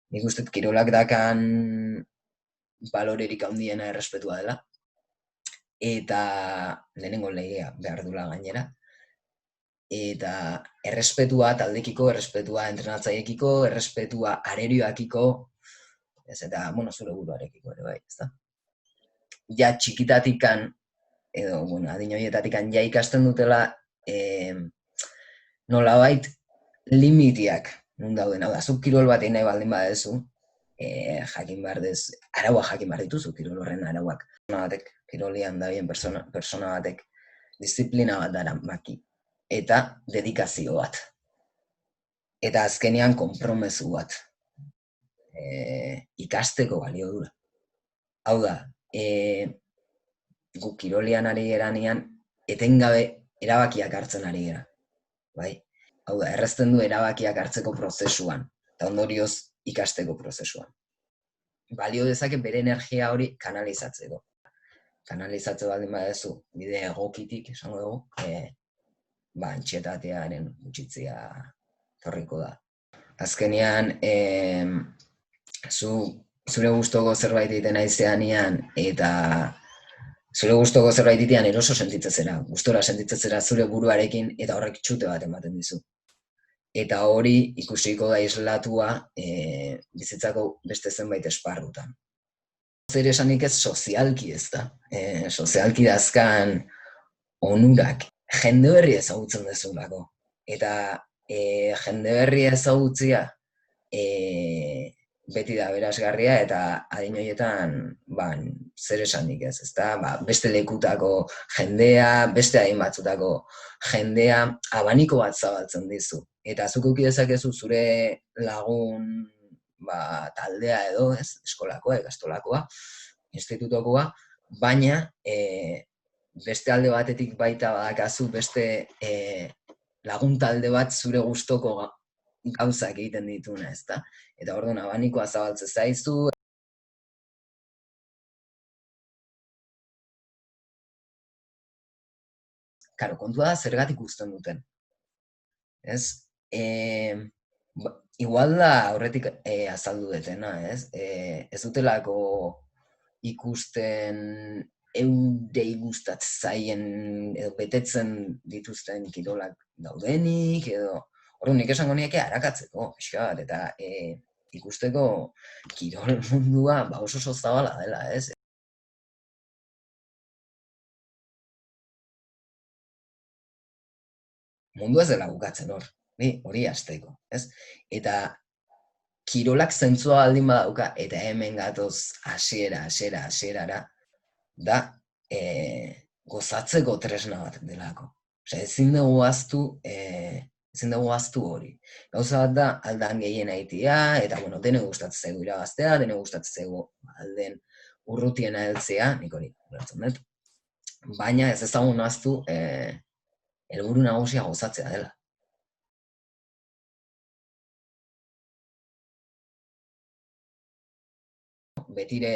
Nik uste kirolak dakan balorerik handiena errespetua dela, eta lehenengo legea behar dula gainera, eta errespetua taldekiko, errespetua entrenatzaiekiko, errespetua arerioakiko, eta, zure buruarekiko ere bai, ezta? Ja txikitatikan, edo, adin horietatikan ja ikasten dutela, nolabait limitiak nun dauden. Hau da, zuk kirol bat nahi baldin badezu, jakin behar dez, araua jakin behar dituzu kirol horren arauak. Kirolian dabien persona batek disiplina bat dara maki, eta dedikazio bat. Eta azkenean konpromesu bat. Ikasteko balio dura. Hau da, gu kirolian ari geranean, etengabe erabakiak hartzen ari gera. Bai? Hau da, errazten du erabakiak hartzeko prozesuan, eta ondorioz ikasteko prozesuan. Balio dezake bere energia hori kanalizatzeko. Kanalizatze baldin badezu, bide egokitik, esango dugu, antxietatearen gutxitzea torriko da. Azkenean, zure gustoko zerbait egiten aizeanean, eta zure gustoko zerbait egitean eroso sentitzezera, gustora sentitzezera zure buruarekin, eta horrek txute bat ematen dizu. Eta hori ikusiko da islatua bizitzako beste zenbait esparrutan. Zer esanik ez sozialki ez da. Sozialki dazkan onurak jende berri ezagutzen dezulako. Eta jende berri ezagutzia beti da berazgarria eta adin horietan zer esanik ez, ezta? Beste lekutako jendea, beste adin batzutako jendea abaniko bat zabaltzen dizu. Eta zuk eduki dezakezu zure lagun taldea edo, ez, eskolakoa, ikastolakoa, institutokoa, baina beste alde batetik baita badakazu beste lagun talde bat zure gustoko gauzak egiten dituna, ezta? Eta orduan abanikoa zabaltzen zaizu. Karo, kontua da zergatik uzten duten. Ez? Igual da aurretik azaldu detena, ez? Ez dutelako ikusten eurei gustatzen zaien edo betetzen dituzten kirolak daudenik, edo orduan nik esango nieke arakatzeko, pixka bat, eta ikusteko kirol mundua oso zabala dela, ez? Mundu ez dela bukatzen hori hasteko, ez? Eta kirolak zentzua baldin badauka, eta hemen gatoz hasierara, da gozatzeko tresna bat delako. Osea, ezin dugu ahaztu hori. Gauza bat da, aldan gehien aitea, eta, dene gustatzen zaigu irabaztea, dene gustatzen zaigu alden urrutiena heltzea, nik hori ulertzen dut. Baina ez ezagun ahaztu, helburu nagusia gozatzea dela. Betire,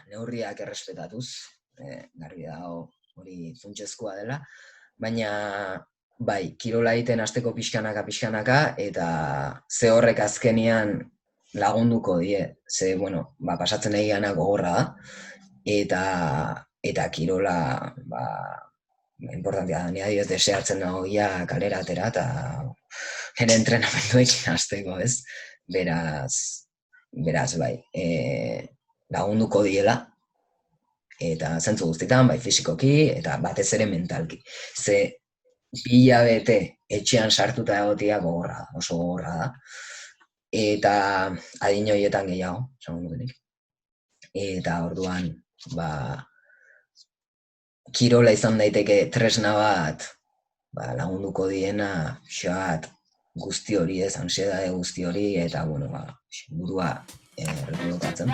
neurriak errespetatuz, garbi dago hori funtsezkoa dela, baina bai, kirola egiten hasteko pixkanaka, eta ze horrek azkenean lagunduko die, ze, pasatzen nahi gana gogorra da, eta kirola, importantia da, nire adibidez deseatzen nago kalera atera, eta ere entrenamenduekin hasteko, ez? Beraz, bai, lagunduko diela, eta zentzu guztietan, bai fisikoki, eta batez ere mentalki. Ze 2 hilabete etxean sartuta egotia oso gogorra da, eta adin horietan gehiago, esango dutenik. Eta orduan, kirola izan daiteke tresna bat, lagunduko diena, xat, guzti hori ez, ansiedade guzti hori, eta, burua errekodokatzen.